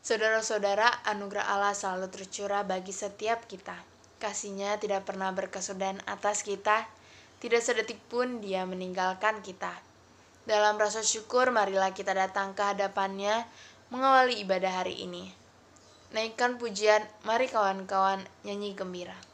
Saudara-saudara, anugerah Allah selalu tercurah bagi setiap kita. Kasih-Nya tidak pernah berkesudahan atas kita, tidak sedetik pun Dia meninggalkan kita. Dalam rasa syukur, marilah kita datang ke hadapan-Nya mengawali ibadah hari ini. Naikkan pujian, mari kawan-kawan nyanyi gembira.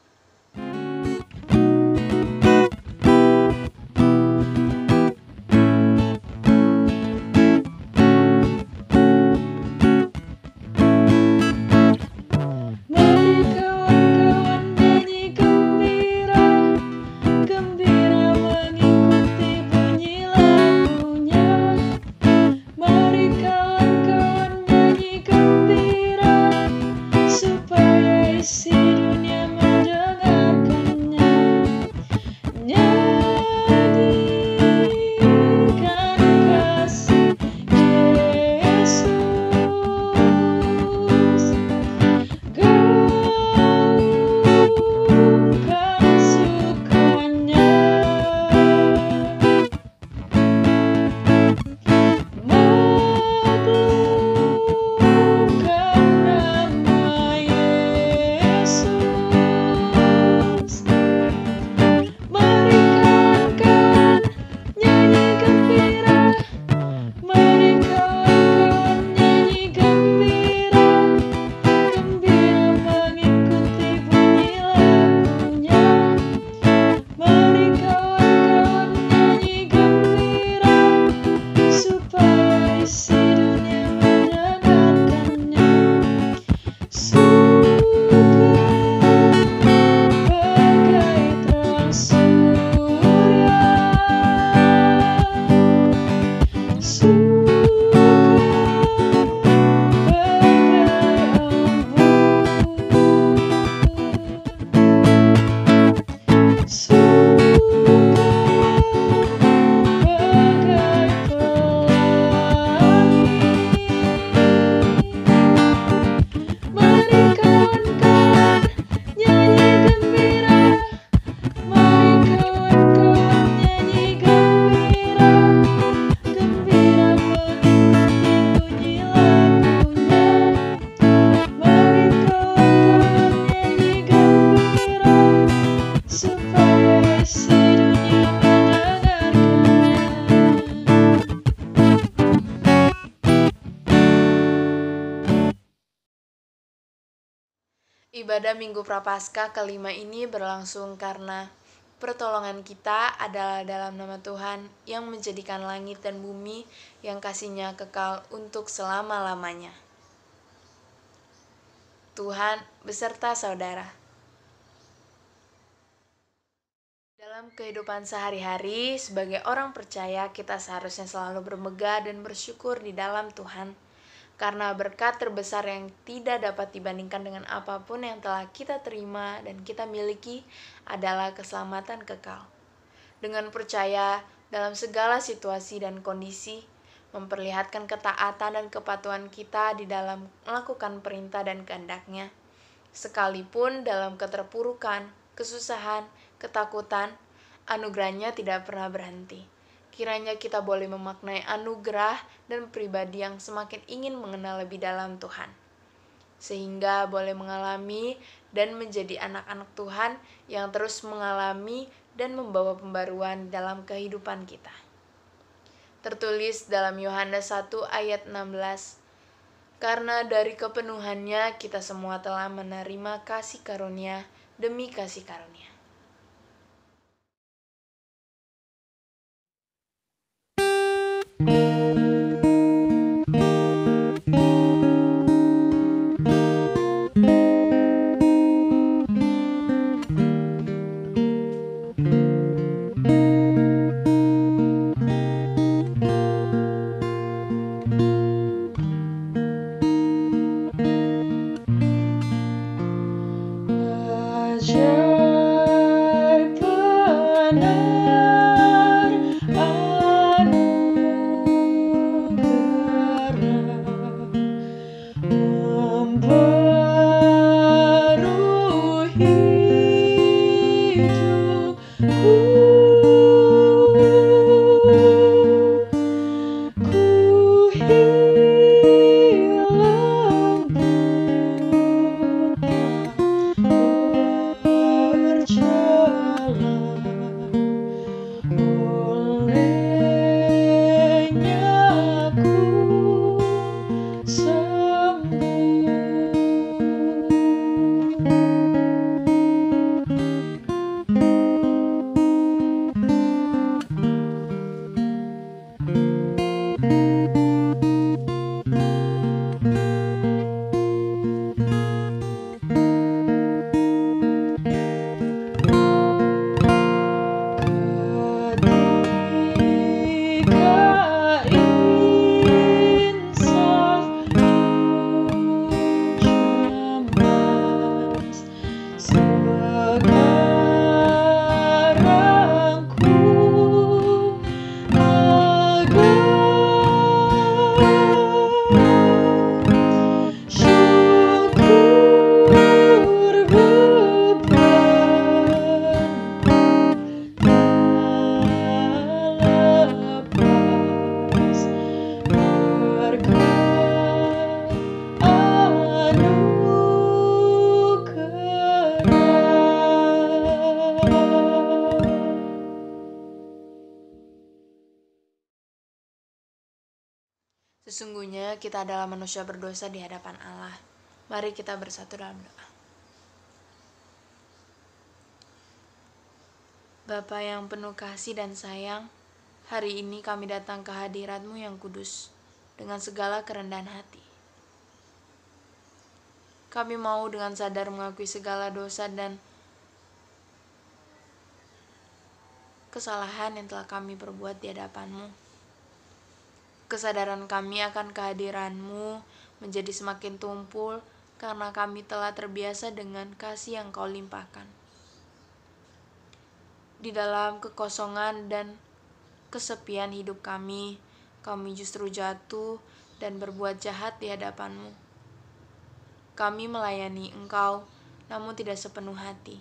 Ibadah Minggu Prapaskah kelima ini berlangsung karena pertolongan kita adalah dalam nama Tuhan yang menjadikan langit dan bumi yang kasih-Nya kekal untuk selama-lamanya. Tuhan beserta saudara. Dalam kehidupan sehari-hari, sebagai orang percaya, kita seharusnya selalu bermegah dan bersyukur di dalam Tuhan. Karena berkat terbesar yang tidak dapat dibandingkan dengan apapun yang telah kita terima dan kita miliki adalah keselamatan kekal. Dengan percaya dalam segala situasi dan kondisi, memperlihatkan ketaatan dan kepatuhan kita di dalam melakukan perintah dan kehendak-Nya. Sekalipun dalam keterpurukan, kesusahan, ketakutan, anugerah-Nya tidak pernah berhenti. Kiranya kita boleh memaknai anugerah dan pribadi yang semakin ingin mengenal lebih dalam Tuhan, sehingga boleh mengalami dan menjadi anak-anak Tuhan yang terus mengalami dan membawa pembaruan dalam kehidupan kita. Tertulis dalam Yohanes 1 ayat 16, karena dari kepenuhannya kita semua telah menerima kasih karunia demi kasih karunia. Sesungguhnya kita adalah manusia berdosa di hadapan Allah. Mari kita bersatu dalam doa. Bapa yang penuh kasih dan sayang, hari ini kami datang ke hadirat-Mu yang kudus dengan segala kerendahan hati. Kami mau dengan sadar mengakui segala dosa dan kesalahan yang telah kami perbuat di hadapan-Mu. Kesadaran kami akan kehadiran-Mu menjadi semakin tumpul karena kami telah terbiasa dengan kasih yang Kau limpahkan. Di dalam kekosongan dan kesepian hidup kami justru jatuh dan berbuat jahat di hadapan-Mu. Kami melayani Engkau, namun tidak sepenuh hati.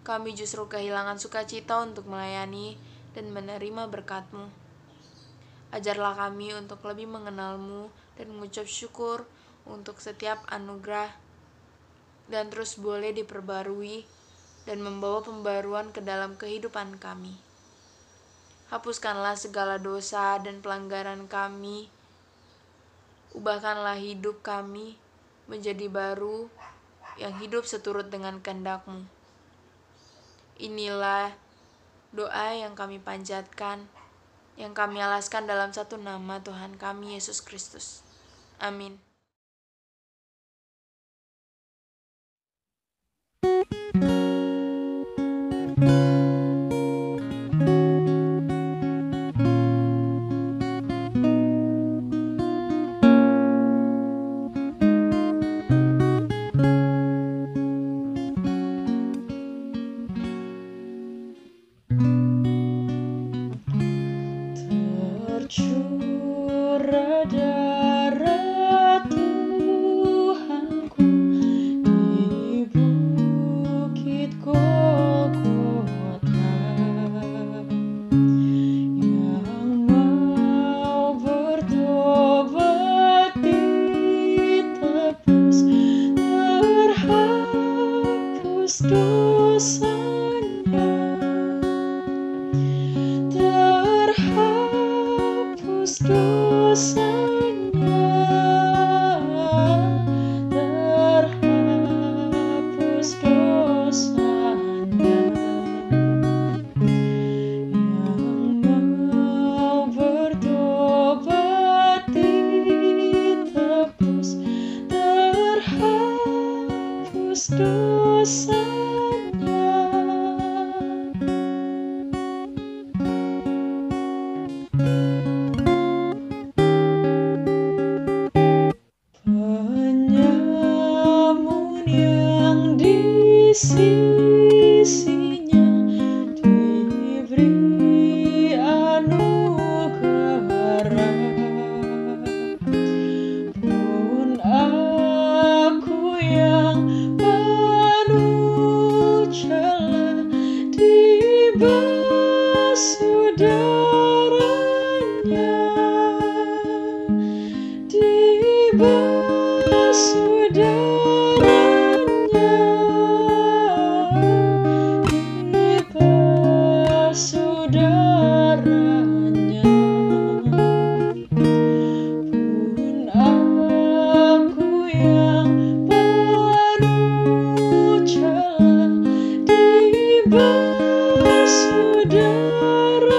Kami justru kehilangan sukacita untuk melayani dan menerima berkat-Mu. Ajarlah kami untuk lebih mengenal-Mu dan mengucap syukur untuk setiap anugerah, dan terus boleh diperbarui dan membawa pembaruan ke dalam kehidupan kami. Hapuskanlah segala dosa dan pelanggaran kami. Ubahkanlah hidup kami menjadi baru yang hidup seturut dengan kehendak-Mu. Inilah doa yang kami panjatkan, yang kami alaskan dalam satu nama Tuhan kami, Yesus Kristus. Amin. Tercurah darah Tuhanku di bukit Golgota, yang mau bertobat ditebus, terhapus dosanya, terhapus dosanya, terhapus dosanya. Yang mau bertobat ditebus, terhapus dosanya. Penyamun yang di sisinya diberi anugerah, pun aku yang penuh celah dibasuh darahnya, dibasuh darahnya, dibasuh darahnya. Pun aku yang penuh celah dibasuh darahnya.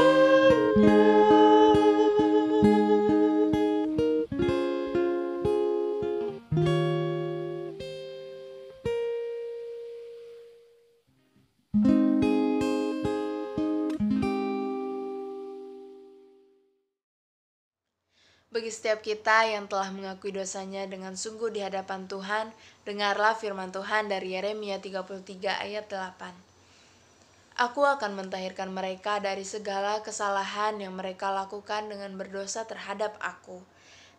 Bagi setiap kita yang telah mengakui dosanya dengan sungguh di hadapan Tuhan, dengarlah firman Tuhan dari Yeremia 33 ayat 8. Aku akan mentahirkan mereka dari segala kesalahan yang mereka lakukan dengan berdosa terhadap aku,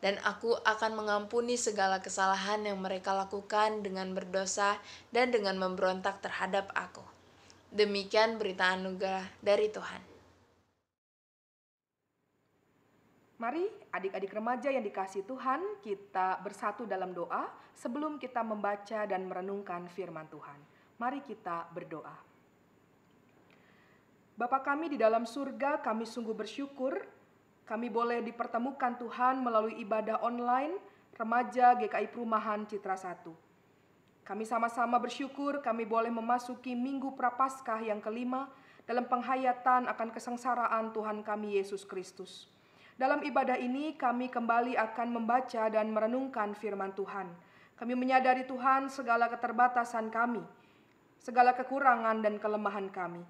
dan aku akan mengampuni segala kesalahan yang mereka lakukan dengan berdosa dan dengan memberontak terhadap aku. Demikian berita anugerah dari Tuhan. Mari adik-adik remaja yang dikasihi Tuhan, kita bersatu dalam doa sebelum kita membaca dan merenungkan firman Tuhan. Mari kita berdoa. Bapa kami di dalam surga, kami sungguh bersyukur Kami boleh dipertemukan Tuhan melalui ibadah online remaja GKI Perumahan Citra 1. Kami sama-sama bersyukur kami boleh memasuki Minggu Prapaskah yang kelima dalam penghayatan akan kesengsaraan Tuhan kami Yesus Kristus. Dalam ibadah ini kami kembali akan membaca dan merenungkan firman Tuhan. Kami menyadari Tuhan segala keterbatasan kami, segala kekurangan dan kelemahan kami.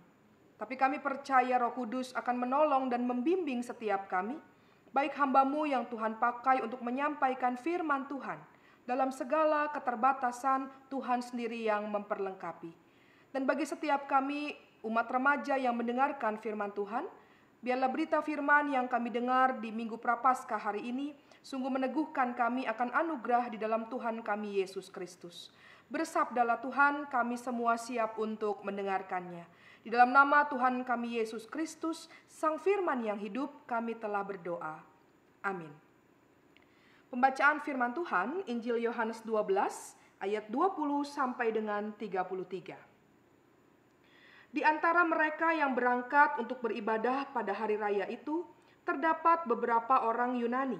Tapi kami percaya Roh Kudus akan menolong dan membimbing setiap kami, baik hamba-Mu yang Tuhan pakai untuk menyampaikan firman Tuhan. Dalam segala keterbatasan, Tuhan sendiri yang memperlengkapi. Dan bagi setiap kami, umat remaja yang mendengarkan firman Tuhan, biarlah berita firman yang kami dengar di Minggu Prapaskah hari ini sungguh meneguhkan kami akan anugerah di dalam Tuhan kami Yesus Kristus. Bersabdalah Tuhan, kami semua siap untuk mendengarkannya. Di dalam nama Tuhan kami Yesus Kristus, Sang Firman yang hidup, kami telah berdoa. Amin. Pembacaan firman Tuhan, Injil Yohanes 12, ayat 20 sampai dengan 33. Di antara mereka yang berangkat untuk beribadah pada hari raya itu, terdapat beberapa orang Yunani.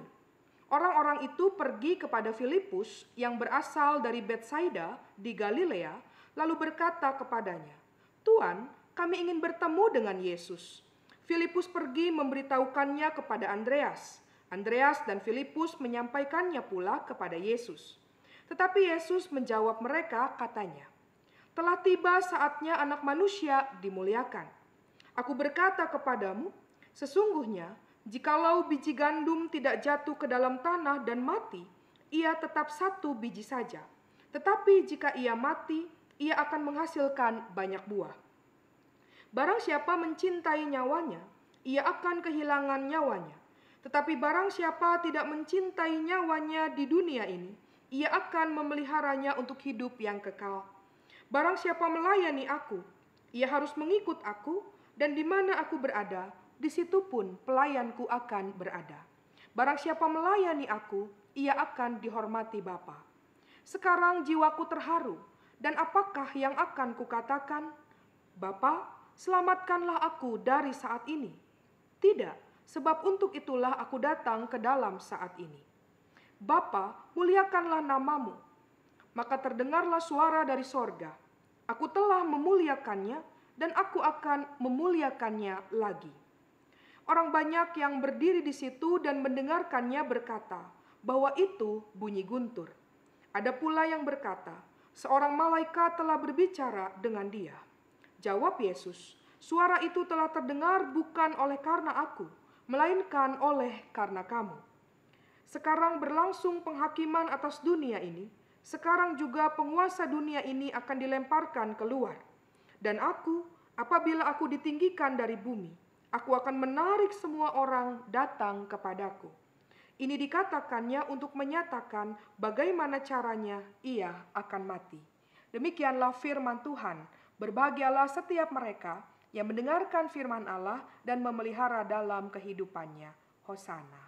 Orang-orang itu pergi kepada Filipus yang berasal dari Betsaida di Galilea, lalu berkata kepadanya, "Tuan, kami ingin bertemu dengan Yesus." Filipus pergi memberitahukannya kepada Andreas. Andreas dan Filipus menyampaikannya pula kepada Yesus. Tetapi Yesus menjawab mereka, katanya, "Telah tiba saatnya Anak Manusia dimuliakan. Aku berkata kepadamu, sesungguhnya jikalau biji gandum tidak jatuh ke dalam tanah dan mati, ia tetap satu biji saja. Tetapi jika ia mati, ia akan menghasilkan banyak buah. Barang siapa mencintai nyawanya, ia akan kehilangan nyawanya. Tetapi barang siapa tidak mencintai nyawanya di dunia ini, ia akan memeliharanya untuk hidup yang kekal. Barang siapa melayani aku, ia harus mengikut aku, dan di mana aku berada, di situ pun pelayanku akan berada. Barang siapa melayani aku, ia akan dihormati Bapa." Sekarang jiwaku terharu, dan apakah yang akan kukatakan? "Bapa, selamatkanlah aku dari saat ini." Tidak. Sebab untuk itulah aku datang ke dalam saat ini. "Bapa, muliakanlah namamu." Maka terdengarlah suara dari sorga, "Aku telah memuliakannya, dan aku akan memuliakannya lagi." Orang banyak yang berdiri di situ dan mendengarkannya berkata bahwa itu bunyi guntur. Ada pula yang berkata, "Seorang malaikat telah berbicara dengan dia." Jawab Yesus, "Suara itu telah terdengar bukan oleh karena aku, melainkan oleh karena kamu. Sekarang berlangsung penghakiman atas dunia ini, sekarang juga penguasa dunia ini akan dilemparkan keluar. Dan aku, apabila aku ditinggikan dari bumi, aku akan menarik semua orang datang kepadaku." Ini dikatakannya untuk menyatakan bagaimana caranya ia akan mati. Demikianlah firman Tuhan. Berbahagialah setiap mereka yang mendengarkan firman Allah dan memelihara dalam kehidupannya. Hosana.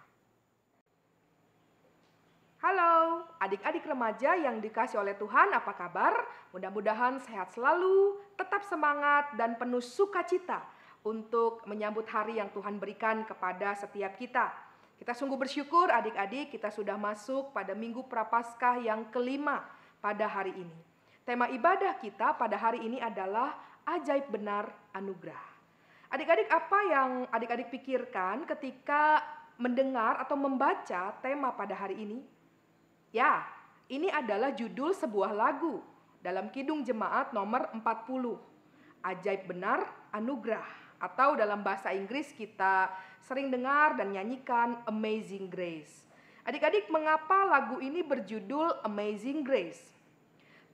Halo, adik-adik remaja yang dikasih oleh Tuhan, apa kabar? Mudah-mudahan sehat selalu, tetap semangat dan penuh sukacita untuk menyambut hari yang Tuhan berikan kepada setiap kita. Kita sungguh bersyukur adik-adik, kita sudah masuk pada Minggu Prapaskah yang kelima pada hari ini. Tema ibadah kita pada hari ini adalah ajaib benar anugerah. Adik-adik, apa yang adik-adik pikirkan ketika mendengar atau membaca tema pada hari ini? Ya, ini adalah judul sebuah lagu dalam Kidung Jemaat nomor 40. Ajaib benar anugerah, atau dalam bahasa Inggris kita sering dengar dan nyanyikan Amazing Grace. Adik-adik, mengapa lagu ini berjudul Amazing Grace?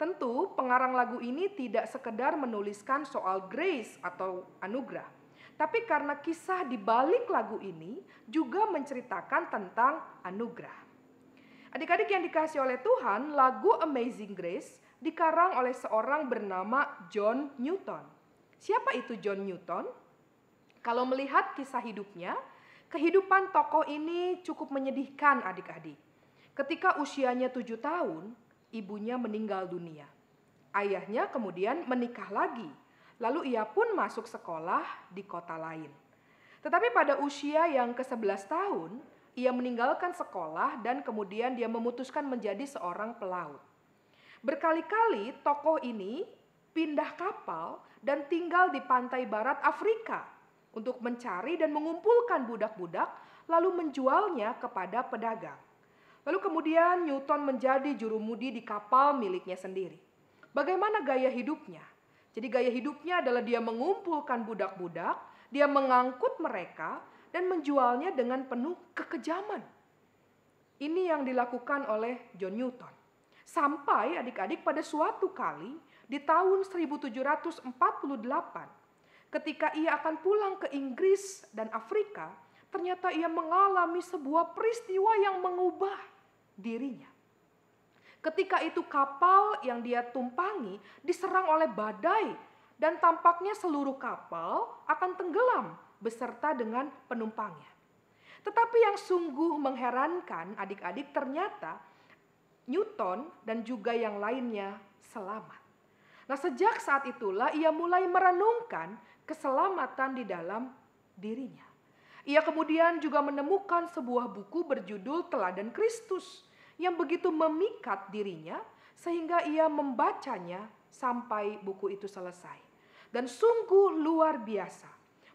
Tentu pengarang lagu ini tidak sekedar menuliskan soal grace atau anugerah, tapi karena kisah di balik lagu ini juga menceritakan tentang anugerah. Adik-adik yang dikasihi oleh Tuhan, lagu Amazing Grace dikarang oleh seorang bernama John Newton. Siapa itu John Newton? Kalau melihat kisah hidupnya, kehidupan tokoh ini cukup menyedihkan adik-adik. Ketika usianya 7 tahun, ibunya meninggal dunia. Ayahnya kemudian menikah lagi, lalu ia pun masuk sekolah di kota lain. Tetapi pada usia yang ke-11 tahun, ia meninggalkan sekolah dan kemudian dia memutuskan menjadi seorang pelaut. Berkali-kali tokoh ini pindah kapal dan tinggal di pantai barat Afrika untuk mencari dan mengumpulkan budak-budak lalu menjualnya kepada pedagang. Lalu kemudian Newton menjadi jurumudi di kapal miliknya sendiri. Bagaimana gaya hidupnya? Jadi gaya hidupnya adalah dia mengumpulkan budak-budak, dia mengangkut mereka dan menjualnya dengan penuh kekejaman. Ini yang dilakukan oleh John Newton. Sampai adik-adik pada suatu kali di tahun 1748 ketika ia akan pulang ke Inggris dan Afrika, ternyata ia mengalami sebuah peristiwa yang mengubah dirinya. Ketika itu kapal yang dia tumpangi diserang oleh badai dan tampaknya seluruh kapal akan tenggelam beserta dengan penumpangnya. Tetapi yang sungguh mengherankan adik-adik, ternyata Newton dan juga yang lainnya selamat. Nah, sejak saat itulah ia mulai merenungkan keselamatan di dalam dirinya. Ia kemudian juga menemukan sebuah buku berjudul Teladan Kristus yang begitu memikat dirinya sehingga ia membacanya sampai buku itu selesai. Dan sungguh luar biasa,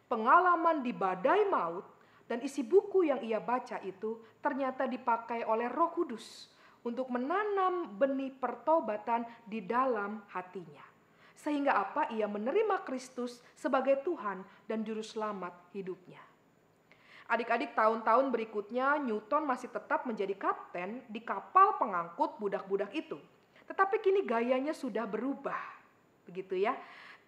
pengalaman di badai maut dan isi buku yang ia baca itu ternyata dipakai oleh Roh Kudus untuk menanam benih pertobatan di dalam hatinya. Sehingga apa? Ia menerima Kristus sebagai Tuhan dan Juru Selamat hidupnya. Adik-adik, tahun-tahun berikutnya Newton masih tetap menjadi kapten di kapal pengangkut budak-budak itu. Tetapi kini gayanya sudah berubah. Begitu ya.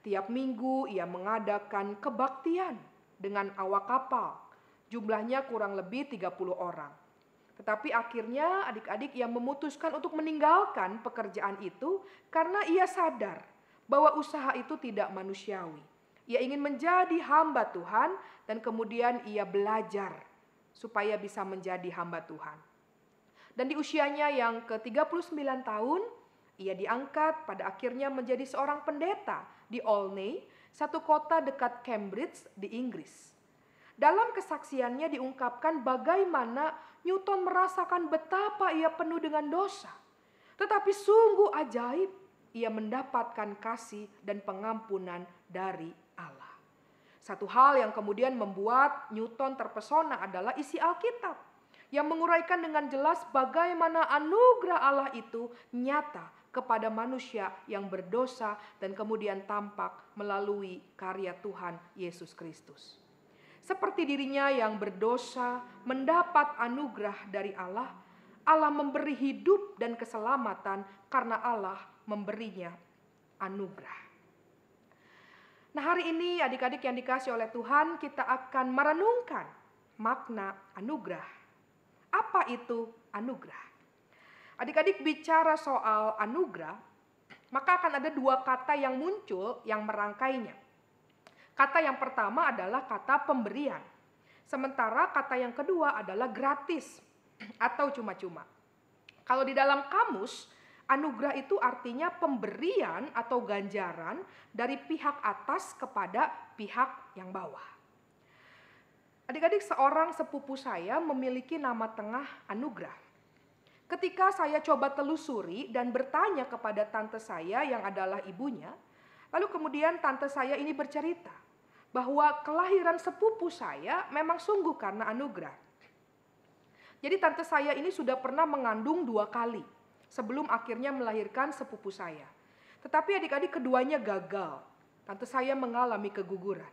Tiap minggu ia mengadakan kebaktian dengan awak kapal. Jumlahnya kurang lebih 30 orang. Tetapi akhirnya adik-adik ia memutuskan untuk meninggalkan pekerjaan itu karena ia sadar bahwa usaha itu tidak manusiawi. Ia ingin menjadi hamba Tuhan dan kemudian ia belajar supaya bisa menjadi hamba Tuhan. Dan di usianya yang ke-39 tahun, ia diangkat pada akhirnya menjadi seorang pendeta di Olney, satu kota dekat Cambridge di Inggris. Dalam kesaksiannya diungkapkan bagaimana Newton merasakan betapa ia penuh dengan dosa. Tetapi sungguh ajaib, ia mendapatkan kasih dan pengampunan dari Allah. Satu hal yang kemudian membuat Newton terpesona adalah isi Alkitab yang menguraikan dengan jelas bagaimana anugerah Allah itu nyata kepada manusia yang berdosa dan kemudian tampak melalui karya Tuhan Yesus Kristus. Seperti dirinya yang berdosa mendapat anugerah dari Allah, Allah memberi hidup dan keselamatan karena Allah memberinya anugerah. Nah, hari ini adik-adik yang dikasihi oleh Tuhan, kita akan merenungkan makna anugerah. Apa itu anugerah? Adik-adik bicara soal anugerah, maka akan ada dua kata yang muncul yang merangkainya. Kata yang pertama adalah kata pemberian. Sementara kata yang kedua adalah gratis atau cuma-cuma. Kalau di dalam kamus, anugerah itu artinya pemberian atau ganjaran dari pihak atas kepada pihak yang bawah. Adik-adik, seorang sepupu saya memiliki nama tengah Anugrah. Ketika saya coba telusuri dan bertanya kepada tante saya yang adalah ibunya, lalu kemudian tante saya ini bercerita bahwa kelahiran sepupu saya memang sungguh karena anugerah. Jadi tante saya ini sudah pernah mengandung 2 kali sebelum akhirnya melahirkan sepupu saya. Tetapi adik-adik keduanya gagal. Tante saya mengalami keguguran.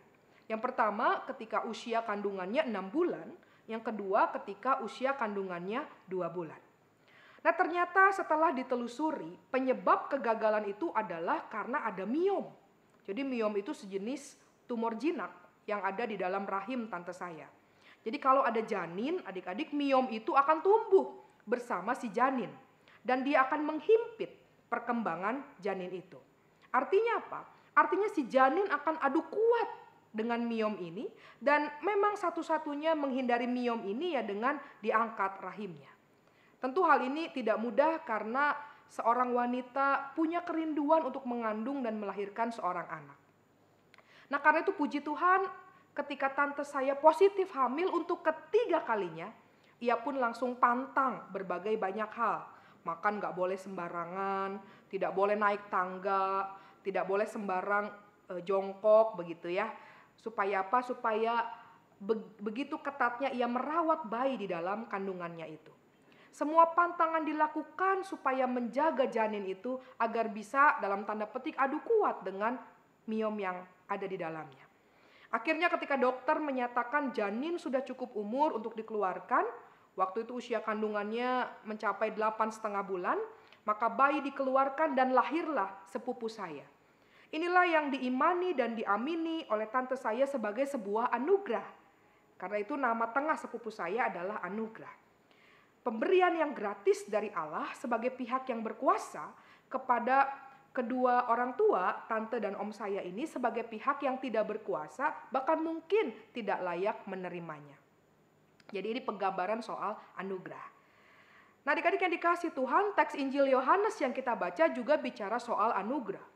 Yang pertama ketika usia kandungannya 6 bulan, yang kedua ketika usia kandungannya 2 bulan. Nah, ternyata setelah ditelusuri, penyebab kegagalan itu adalah karena ada miom. Jadi miom itu sejenis tumor jinak yang ada di dalam rahim tante saya. Jadi kalau ada janin, adik-adik, miom itu akan tumbuh bersama si janin. Dan dia akan menghimpit perkembangan janin itu. Artinya apa? Artinya si janin akan adu kuat dengan miom ini. Dan memang satu-satunya menghindari miom ini ya dengan diangkat rahimnya. Tentu hal ini tidak mudah karena seorang wanita punya kerinduan untuk mengandung dan melahirkan seorang anak. Nah, karena itu puji Tuhan, ketika tante saya positif hamil untuk ketiga kalinya, ia pun langsung pantang berbagai banyak hal. Makan gak boleh sembarangan, tidak boleh naik tangga, tidak boleh sembarang jongkok begitu ya. Supaya apa? Supaya begitu ketatnya ia merawat bayi di dalam kandungannya itu. Semua pantangan dilakukan supaya menjaga janin itu agar bisa dalam tanda petik adu kuat dengan miom yang ada di dalamnya. Akhirnya ketika dokter menyatakan janin sudah cukup umur untuk dikeluarkan, waktu itu usia kandungannya mencapai 8,5 bulan, maka bayi dikeluarkan dan lahirlah sepupu saya. Inilah yang diimani dan diamini oleh tante saya sebagai sebuah anugerah. Karena itu nama tengah sepupu saya adalah anugerah. Pemberian yang gratis dari Allah sebagai pihak yang berkuasa kepada kedua orang tua, tante dan om saya ini sebagai pihak yang tidak berkuasa, bahkan mungkin tidak layak menerimanya. Jadi ini penggambaran soal anugerah. Nah, adik-adik yang dikasih Tuhan, teks Injil Yohanes yang kita baca juga bicara soal anugerah.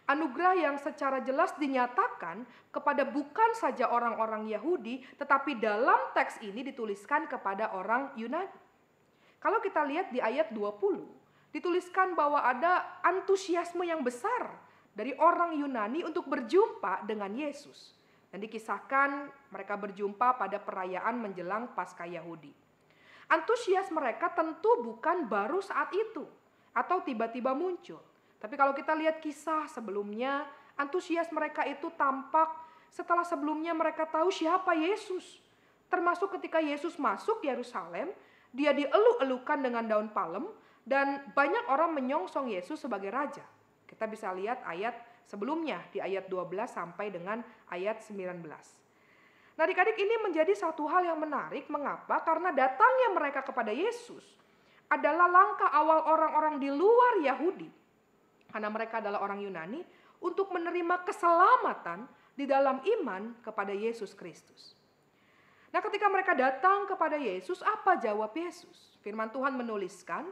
Anugerah yang secara jelas dinyatakan kepada bukan saja orang-orang Yahudi, tetapi dalam teks ini dituliskan kepada orang Yunani. Kalau kita lihat di ayat 20, dituliskan bahwa ada antusiasme yang besar dari orang Yunani untuk berjumpa dengan Yesus. Dan dikisahkan mereka berjumpa pada perayaan menjelang Paskah Yahudi. Antusias mereka tentu bukan baru saat itu atau tiba-tiba muncul. Tapi kalau kita lihat kisah sebelumnya, antusias mereka itu tampak setelah sebelumnya mereka tahu siapa Yesus. Termasuk ketika Yesus masuk Yerusalem, dia dieluk-elukan dengan daun palem dan banyak orang menyongsong Yesus sebagai raja. Kita bisa lihat ayat sebelumnya di ayat 12 sampai dengan ayat 19. Nah, adik-adik, ini menjadi satu hal yang menarik. Mengapa? Karena datangnya mereka kepada Yesus adalah langkah awal orang-orang di luar Yahudi. Karena mereka adalah orang Yunani untuk menerima keselamatan di dalam iman kepada Yesus Kristus. Nah, ketika mereka datang kepada Yesus, apa jawab Yesus? Firman Tuhan menuliskan,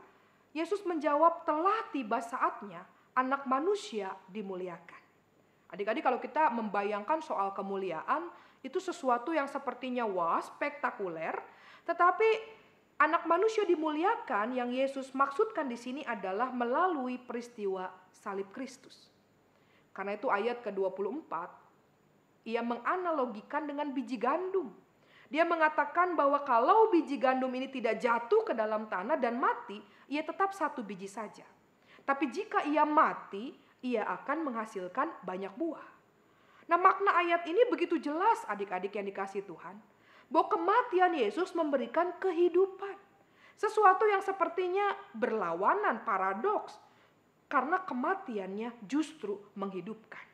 Yesus menjawab, telah tiba saatnya anak manusia dimuliakan. Adik-adik, kalau kita membayangkan soal kemuliaan, itu sesuatu yang sepertinya wah, spektakuler. Tetapi anak manusia dimuliakan yang Yesus maksudkan di sini adalah melalui peristiwa salib Kristus. Karena itu ayat ke-24, ia menganalogikan dengan biji gandum. Dia mengatakan bahwa kalau biji gandum ini tidak jatuh ke dalam tanah dan mati, ia tetap satu biji saja. Tapi jika ia mati, ia akan menghasilkan banyak buah. Nah, makna ayat ini begitu jelas adik-adik yang dikasih Tuhan, bahwa kematian Yesus memberikan kehidupan. Sesuatu yang sepertinya berlawanan, paradoks, karena kematiannya justru menghidupkan.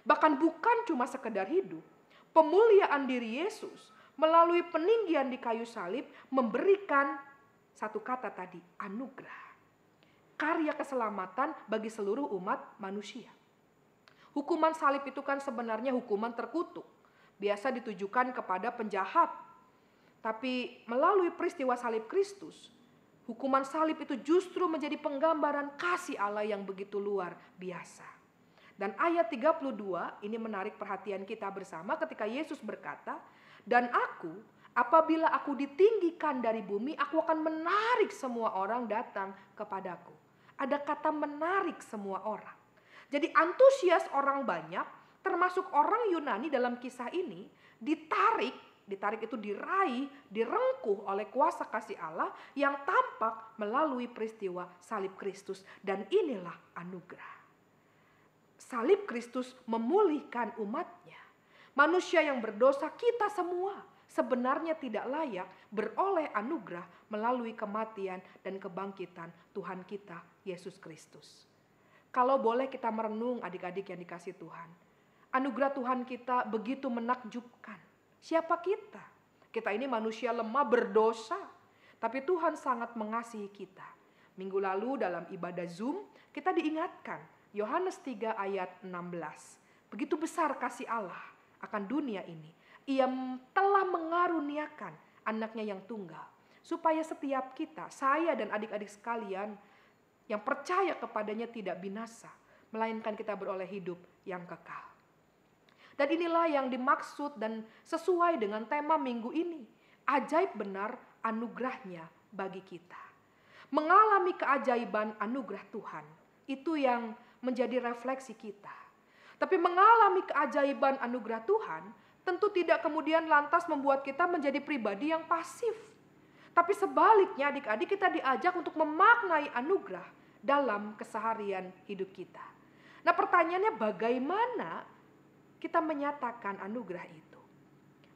Bahkan bukan cuma sekedar hidup, pemuliaan diri Yesus melalui peninggian di kayu salib memberikan satu kata tadi, anugerah. Karya keselamatan bagi seluruh umat manusia. Hukuman salib itu kan sebenarnya hukuman terkutuk. Biasa ditujukan kepada penjahat. Tapi melalui peristiwa salib Kristus, hukuman salib itu justru menjadi penggambaran kasih Allah yang begitu luar biasa. Dan ayat 32 ini menarik perhatian kita bersama ketika Yesus berkata, dan aku, apabila aku ditinggikan dari bumi, aku akan menarik semua orang datang kepadaku. Ada kata menarik semua orang. Jadi antusias orang banyak, termasuk orang Yunani dalam kisah ini, ditarik itu diraih, direngkuh oleh kuasa kasih Allah yang tampak melalui peristiwa salib Kristus. Dan inilah anugerah. Salib Kristus memulihkan umatnya. Manusia yang berdosa, kita semua sebenarnya tidak layak beroleh anugerah melalui kematian dan kebangkitan Tuhan kita, Yesus Kristus. Kalau boleh kita merenung adik-adik yang dikasih Tuhan, anugerah Tuhan kita begitu menakjubkan. Siapa kita? Kita ini manusia lemah berdosa, tapi Tuhan sangat mengasihi kita. Minggu lalu dalam ibadah Zoom, kita diingatkan Yohanes 3 ayat 16. Begitu besar kasih Allah akan dunia ini. Ia telah mengaruniakan anaknya yang tunggal. Supaya setiap kita, saya dan adik-adik sekalian yang percaya kepadanya tidak binasa. Melainkan kita beroleh hidup yang kekal. Dan inilah yang dimaksud dan sesuai dengan tema minggu ini. Ajaib benar anugerahnya bagi kita. Mengalami keajaiban anugerah Tuhan, itu yang menjadi refleksi kita. Tapi mengalami keajaiban anugerah Tuhan tentu tidak kemudian lantas membuat kita menjadi pribadi yang pasif. Tapi sebaliknya adik-adik, kita diajak untuk memaknai anugerah dalam keseharian hidup kita. Nah, pertanyaannya bagaimana kita menyatakan anugerah itu?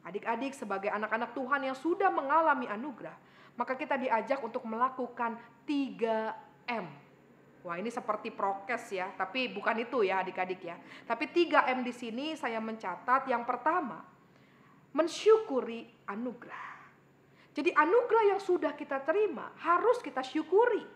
Adik-adik, sebagai anak-anak Tuhan yang sudah mengalami anugerah, maka kita diajak untuk melakukan 3M. Wah, ini seperti prokes ya, tapi bukan itu ya adik-adik ya. Tapi 3M di sini saya mencatat. Yang pertama, mensyukuri anugerah. Jadi anugerah yang sudah kita terima harus kita syukuri.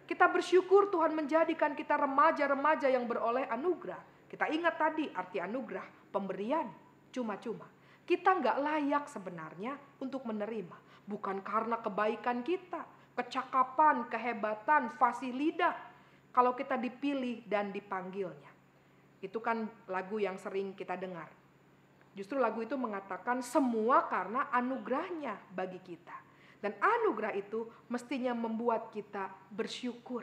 Kita bersyukur Tuhan menjadikan kita remaja-remaja yang beroleh anugerah. Kita ingat tadi arti anugerah, pemberian cuma-cuma. Kita nggak layak sebenarnya untuk menerima. Bukan karena kebaikan kita, kecakapan, kehebatan, fasih lidah. Kalau kita dipilih dan dipanggilnya. Itu kan lagu yang sering kita dengar. Justru lagu itu mengatakan semua karena anugerahnya bagi kita. Dan anugerah itu mestinya membuat kita bersyukur.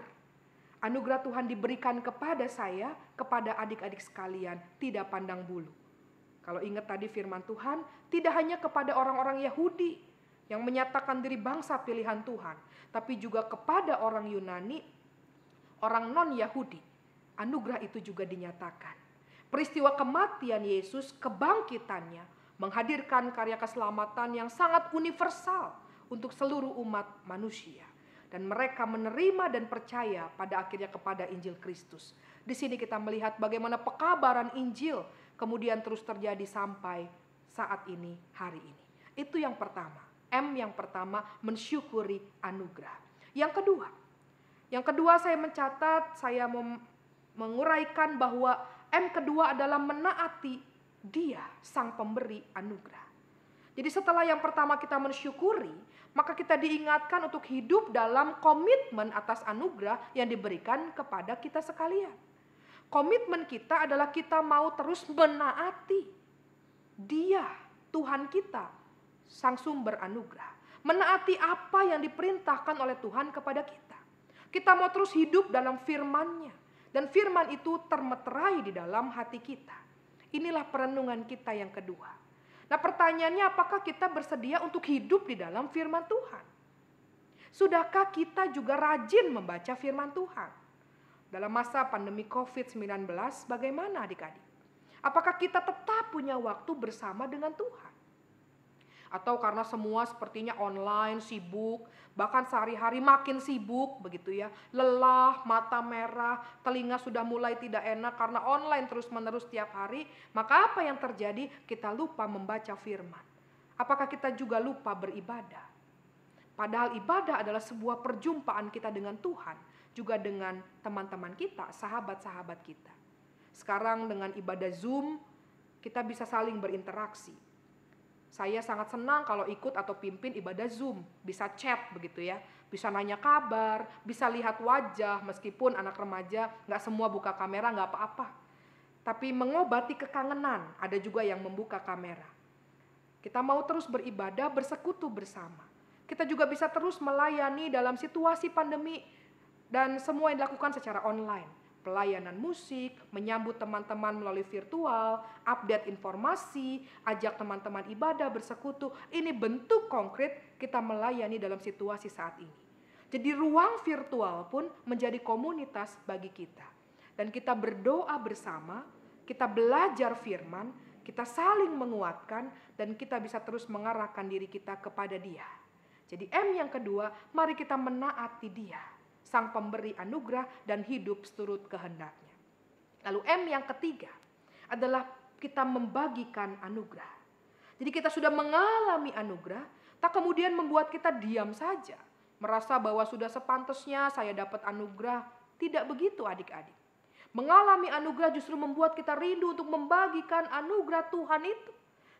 Anugerah Tuhan diberikan kepada saya, kepada adik-adik sekalian, tidak pandang bulu. Kalau ingat tadi firman Tuhan, tidak hanya kepada orang-orang Yahudi yang menyatakan diri bangsa pilihan Tuhan, tapi juga kepada orang Yunani, orang non-Yahudi. Anugerah itu juga dinyatakan. Peristiwa kematian Yesus, kebangkitannya, menghadirkan karya keselamatan yang sangat universal untuk seluruh umat manusia. Dan mereka menerima dan percaya pada akhirnya kepada Injil Kristus. Di sini kita melihat bagaimana pekabaran Injil kemudian terus terjadi sampai saat ini, hari ini. Itu yang pertama. M yang pertama, mensyukuri anugerah. Yang kedua saya mencatat, saya menguraikan bahwa M kedua adalah menaati Dia, Sang Pemberi anugerah. Jadi setelah yang pertama kita mensyukuri, maka kita diingatkan untuk hidup dalam komitmen atas anugerah yang diberikan kepada kita sekalian. Komitmen kita adalah kita mau terus menaati Dia, Tuhan kita, Sang Sumber anugerah. Menaati apa yang diperintahkan oleh Tuhan kepada kita. Kita mau terus hidup dalam firman-Nya. Dan firman itu termeterai di dalam hati kita. Inilah perenungan kita yang kedua. Nah, pertanyaannya, apakah kita bersedia untuk hidup di dalam firman Tuhan? Sudahkah kita juga rajin membaca firman Tuhan? Dalam masa pandemi COVID-19, bagaimana adik-adik? Apakah kita tetap punya waktu bersama dengan Tuhan? Atau karena semua sepertinya online, sibuk, bahkan sehari-hari makin sibuk begitu ya, lelah, mata merah, telinga sudah mulai tidak enak karena online terus-menerus tiap hari, maka apa yang terjadi? Kita lupa membaca firman. Apakah kita juga lupa beribadah? Padahal ibadah adalah sebuah perjumpaan kita dengan Tuhan, juga dengan teman-teman kita, sahabat-sahabat kita. Sekarang dengan ibadah Zoom, kita bisa saling berinteraksi. Saya sangat senang kalau ikut atau pimpin ibadah Zoom, bisa chat begitu ya, bisa nanya kabar, bisa lihat wajah meskipun anak remaja nggak semua buka kamera nggak apa-apa. Tapi mengobati kekangenan, ada juga yang membuka kamera. Kita mau terus beribadah, bersekutu bersama. Kita juga bisa terus melayani dalam situasi pandemi dan semua yang dilakukan secara online. Pelayanan musik, menyambut teman-teman melalui virtual, update informasi, ajak teman-teman ibadah, bersekutu. Ini bentuk konkret kita melayani dalam situasi saat ini. Jadi ruang virtual pun menjadi komunitas bagi kita. Dan kita berdoa bersama, kita belajar firman, kita saling menguatkan, dan kita bisa terus mengarahkan diri kita kepada Dia. Jadi M yang kedua, mari kita menaati Dia, Sang Pemberi anugerah dan hidup seturut kehendaknya. Lalu M yang ketiga adalah kita membagikan anugerah. Jadi kita sudah mengalami anugerah, tak kemudian membuat kita diam saja. Merasa bahwa sudah sepantasnya saya dapat anugerah. Tidak begitu adik-adik. Mengalami anugerah justru membuat kita rindu untuk membagikan anugerah Tuhan itu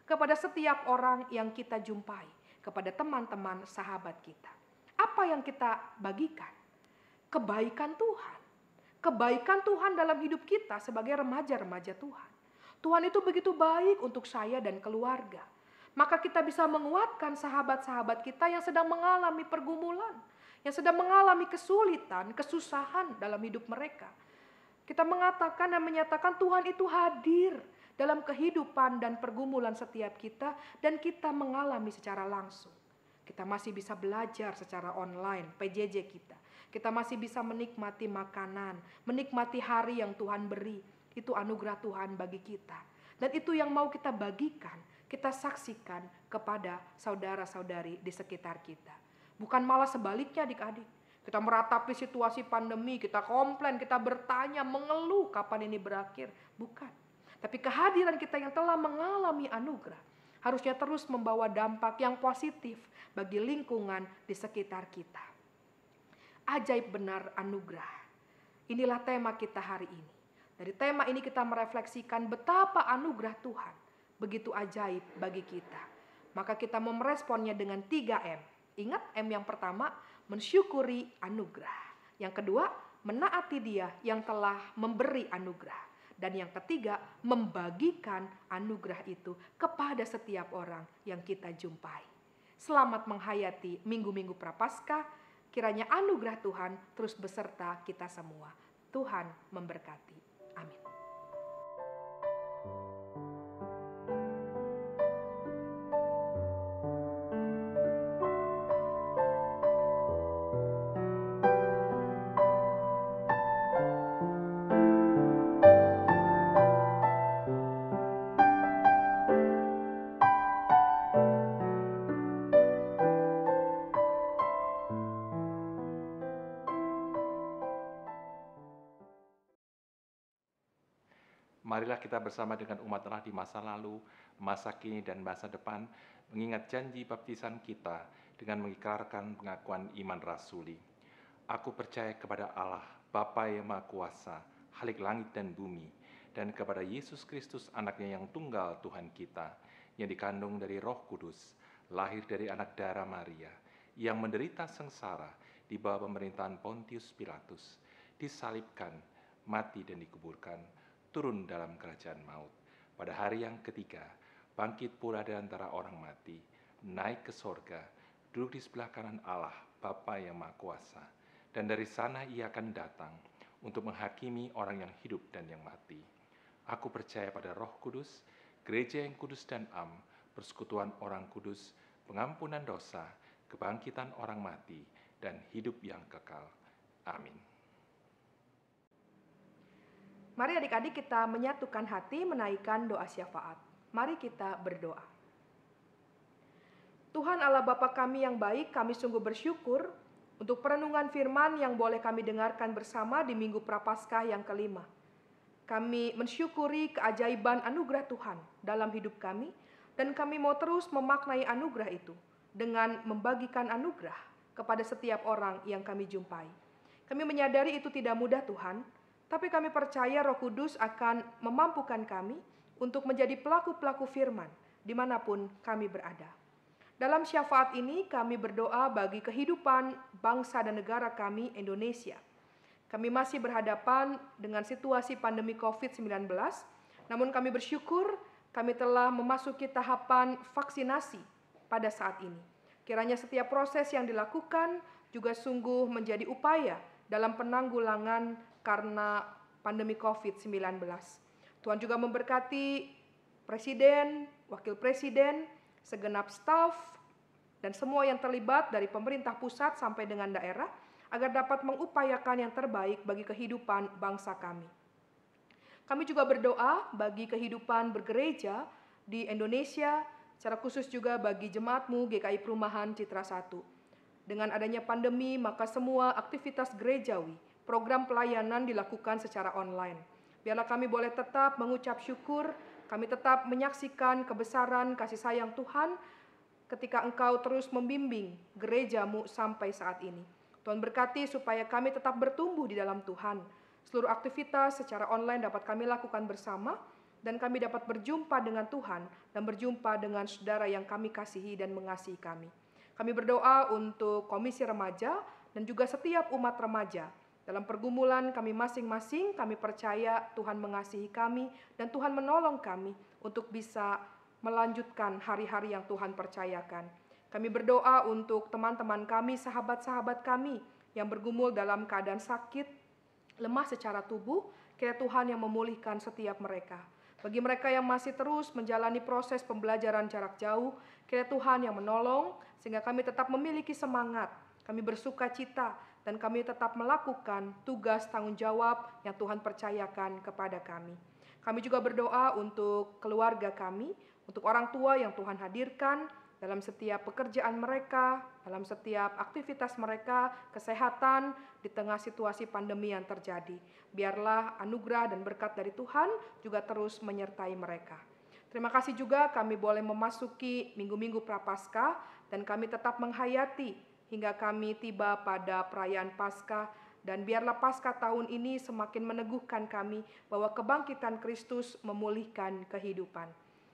kepada setiap orang yang kita jumpai. Kepada teman-teman sahabat kita. Apa yang kita bagikan? Kebaikan Tuhan. Kebaikan Tuhan dalam hidup kita sebagai remaja-remaja Tuhan. Tuhan itu begitu baik untuk saya dan keluarga. Maka kita bisa menguatkan sahabat-sahabat kita yang sedang mengalami pergumulan, yang sedang mengalami kesulitan, kesusahan dalam hidup mereka. Kita mengatakan dan menyatakan Tuhan itu hadir dalam kehidupan dan pergumulan setiap kita, dan kita mengalami secara langsung. Kita masih bisa belajar secara online, PJJ kita. Kita masih bisa menikmati makanan, menikmati hari yang Tuhan beri. Itu anugerah Tuhan bagi kita. Dan itu yang mau kita bagikan, kita saksikan kepada saudara-saudari di sekitar kita. Bukan malah sebaliknya adik-adik. Kita meratapi situasi pandemi, kita komplain, kita bertanya, mengeluh kapan ini berakhir. Bukan. Tapi kehadiran kita yang telah mengalami anugerah harusnya terus membawa dampak yang positif bagi lingkungan di sekitar kita. Ajaib benar anugerah. Inilah tema kita hari ini. Dari tema ini kita merefleksikan betapa anugerah Tuhan begitu ajaib bagi kita. Maka kita meresponnya dengan 3M. Ingat M yang pertama, mensyukuri anugerah. Yang kedua, menaati Dia yang telah memberi anugerah. Dan yang ketiga, membagikan anugerah itu kepada setiap orang yang kita jumpai. Selamat menghayati minggu-minggu Prapaskah. Kiranya anugerah Tuhan terus beserta kita semua. Tuhan memberkati. Amin. Marilah kita bersama dengan umat Allah di masa lalu, masa kini, dan masa depan, mengingat janji baptisan kita dengan mengikrarkan pengakuan iman rasuli. Aku percaya kepada Allah, Bapa yang Maha Kuasa, Khalik langit dan bumi, dan kepada Yesus Kristus, anaknya yang tunggal Tuhan kita, yang dikandung dari Roh Kudus, lahir dari anak darah Maria, yang menderita sengsara di bawah pemerintahan Pontius Pilatus, disalibkan, mati dan dikuburkan, turun dalam kerajaan maut. Pada hari yang ketiga, bangkit pula dari antara orang mati, naik ke sorga, duduk di sebelah kanan Allah, Bapa yang Maha Kuasa. Dan dari sana Ia akan datang untuk menghakimi orang yang hidup dan yang mati. Aku percaya pada Roh Kudus, gereja yang kudus dan am, persekutuan orang kudus, pengampunan dosa, kebangkitan orang mati, dan hidup yang kekal. Amin. Mari adik-adik kita menyatukan hati menaikkan doa syafaat. Mari kita berdoa. Tuhan Allah Bapa kami yang baik, kami sungguh bersyukur untuk perenungan firman yang boleh kami dengarkan bersama di Minggu Prapaskah yang kelima. Kami mensyukuri keajaiban anugerah Tuhan dalam hidup kami, dan kami mau terus memaknai anugerah itu dengan membagikan anugerah kepada setiap orang yang kami jumpai. Kami menyadari itu tidak mudah Tuhan, tapi kami percaya Roh Kudus akan memampukan kami untuk menjadi pelaku-pelaku firman dimanapun kami berada. Dalam syafaat ini kami berdoa bagi kehidupan bangsa dan negara kami Indonesia. Kami masih berhadapan dengan situasi pandemi COVID-19, namun kami bersyukur kami telah memasuki tahapan vaksinasi pada saat ini. Kiranya setiap proses yang dilakukan juga sungguh menjadi upaya dalam penanggulangan karena pandemi COVID-19. Tuhan juga memberkati Presiden, Wakil Presiden, segenap staf, dan semua yang terlibat dari pemerintah pusat sampai dengan daerah, agar dapat mengupayakan yang terbaik bagi kehidupan bangsa kami. Kami juga berdoa bagi kehidupan bergereja di Indonesia, secara khusus juga bagi jemaatmu GKI Perumahan Citra 1. Dengan adanya pandemi, maka semua aktivitas gerejawi, program pelayanan dilakukan secara online. Biarlah kami boleh tetap mengucap syukur, kami tetap menyaksikan kebesaran kasih sayang Tuhan ketika Engkau terus membimbing gerejamu sampai saat ini. Tuhan berkati supaya kami tetap bertumbuh di dalam Tuhan. Seluruh aktivitas secara online dapat kami lakukan bersama, dan kami dapat berjumpa dengan Tuhan dan berjumpa dengan saudara yang kami kasihi dan mengasihi kami. Kami berdoa untuk Komisi Remaja dan juga setiap umat remaja, Dalam pergumulan kami masing-masing, kami percaya Tuhan mengasihi kami dan Tuhan menolong kami untuk bisa melanjutkan hari-hari yang Tuhan percayakan. Kami berdoa untuk teman-teman kami, sahabat-sahabat kami yang bergumul dalam keadaan sakit, lemah secara tubuh, kiranya Tuhan yang memulihkan setiap mereka. Bagi mereka yang masih terus menjalani proses pembelajaran jarak jauh, kiranya Tuhan yang menolong sehingga kami tetap memiliki semangat, kami bersuka cita, dan kami tetap melakukan tugas tanggung jawab yang Tuhan percayakan kepada kami. Kami juga berdoa untuk keluarga kami, untuk orang tua yang Tuhan hadirkan dalam setiap pekerjaan mereka, dalam setiap aktivitas mereka, kesehatan di tengah situasi pandemi yang terjadi. Biarlah anugerah dan berkat dari Tuhan juga terus menyertai mereka. Terima kasih juga kami boleh memasuki minggu-minggu Prapaskah dan kami tetap menghayati hingga kami tiba pada perayaan Paskah, dan biarlah Paskah tahun ini semakin meneguhkan kami bahwa kebangkitan Kristus memulihkan kehidupan.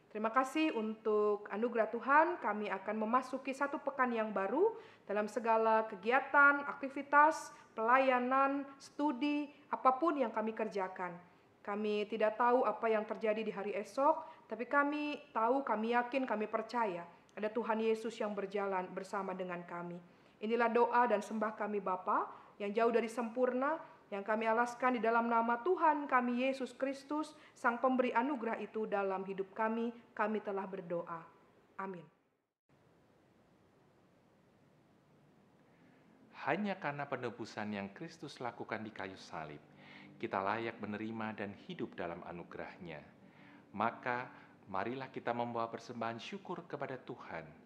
Terima kasih untuk anugerah Tuhan, kami akan memasuki satu pekan yang baru dalam segala kegiatan, aktivitas, pelayanan, studi, apapun yang kami kerjakan. Kami tidak tahu apa yang terjadi di hari esok, tapi kami tahu, kami yakin, kami percaya ada Tuhan Yesus yang berjalan bersama dengan kami. Inilah doa dan sembah kami Bapa yang jauh dari sempurna, yang kami alaskan di dalam nama Tuhan kami Yesus Kristus, Sang Pemberi anugerah itu dalam hidup kami telah berdoa. Amin. Hanya karena penebusan yang Kristus lakukan di kayu salib, kita layak menerima dan hidup dalam anugerah-Nya. Maka, marilah kita membawa persembahan syukur kepada Tuhan.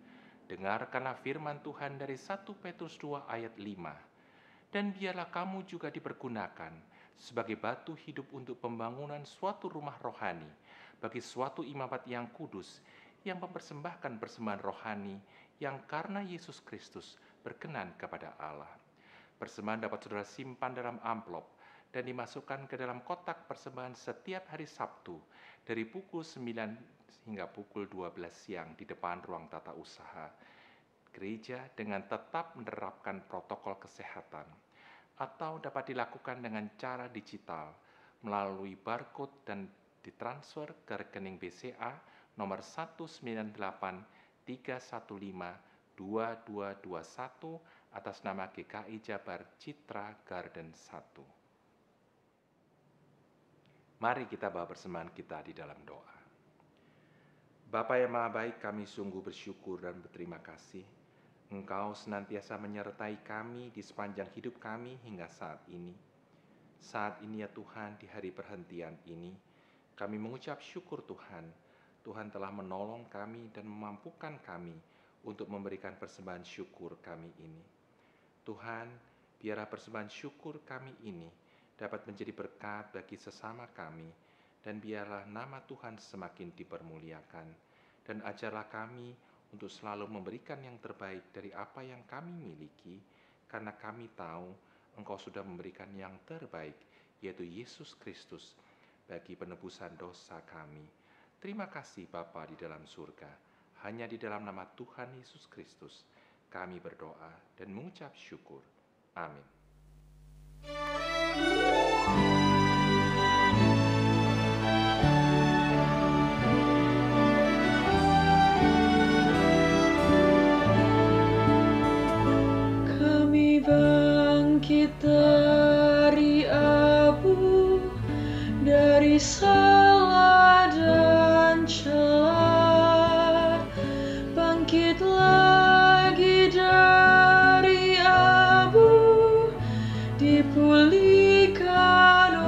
Dengarkanlah firman Tuhan dari 1 Petrus 2 ayat 5. Dan biarlah kamu juga dipergunakan sebagai batu hidup untuk pembangunan suatu rumah rohani bagi suatu imamat yang kudus, yang mempersembahkan persembahan rohani yang karena Yesus Kristus berkenan kepada Allah. Persembahan dapat saudara simpan dalam amplop dan dimasukkan ke dalam kotak persembahan setiap hari Sabtu dari pukul 9 hingga pukul 12 siang di depan ruang tata usaha gereja dengan tetap menerapkan protokol kesehatan, atau dapat dilakukan dengan cara digital melalui barcode dan ditransfer ke rekening BCA nomor 19831522221 atas nama GKI Jabar Citra Garden 1. Mari kita bawa persembahan kita di dalam doa. Bapa yang Maha Baik, kami sungguh bersyukur dan berterima kasih. Engkau senantiasa menyertai kami di sepanjang hidup kami hingga saat ini. Saat ini ya Tuhan, di hari perhentian ini, kami mengucap syukur Tuhan. Tuhan telah menolong kami dan memampukan kami untuk memberikan persembahan syukur kami ini. Tuhan, biarlah persembahan syukur kami ini dapat menjadi berkat bagi sesama kami, dan biarlah nama Tuhan semakin dipermuliakan, dan ajarlah kami untuk selalu memberikan yang terbaik dari apa yang kami miliki, karena kami tahu Engkau sudah memberikan yang terbaik, yaitu Yesus Kristus, bagi penebusan dosa kami. Terima kasih Bapa di dalam surga, hanya di dalam nama Tuhan Yesus Kristus kami berdoa dan mengucap syukur. Amin. Kami bangkit dari abu, dari salah dan celah, bangkit lagi dari abu, dipulihkan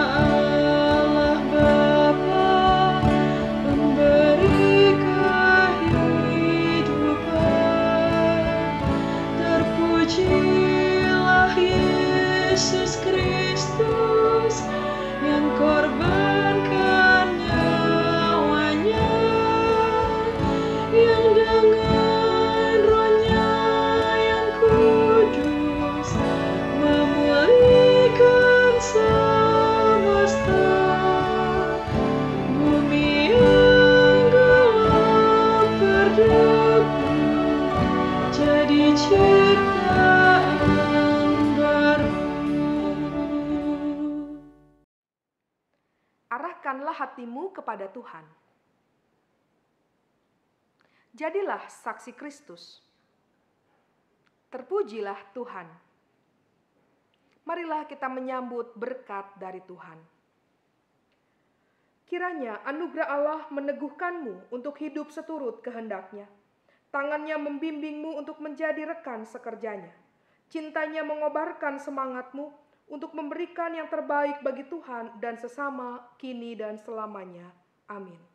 Allah Bapa, pemberi kehidupan. Terpujilah Yesus Kristus yang korbankan nyawanya, yang dengan Roh-Nya yang kudus memulihkan semesta. Bumi yang gelap berdebu jadi ciptaan baru. Arahkanlah hatimu kepada Tuhan. Jadilah saksi Kristus. Terpujilah Tuhan. Marilah kita menyambut berkat dari Tuhan. Kiranya anugerah Allah meneguhkanmu untuk hidup seturut kehendak-Nya. Tangannya membimbingmu untuk menjadi rekan sekerjanya. Cintanya mengobarkan semangatmu untuk memberikan yang terbaik bagi Tuhan dan sesama, kini dan selamanya. Amin.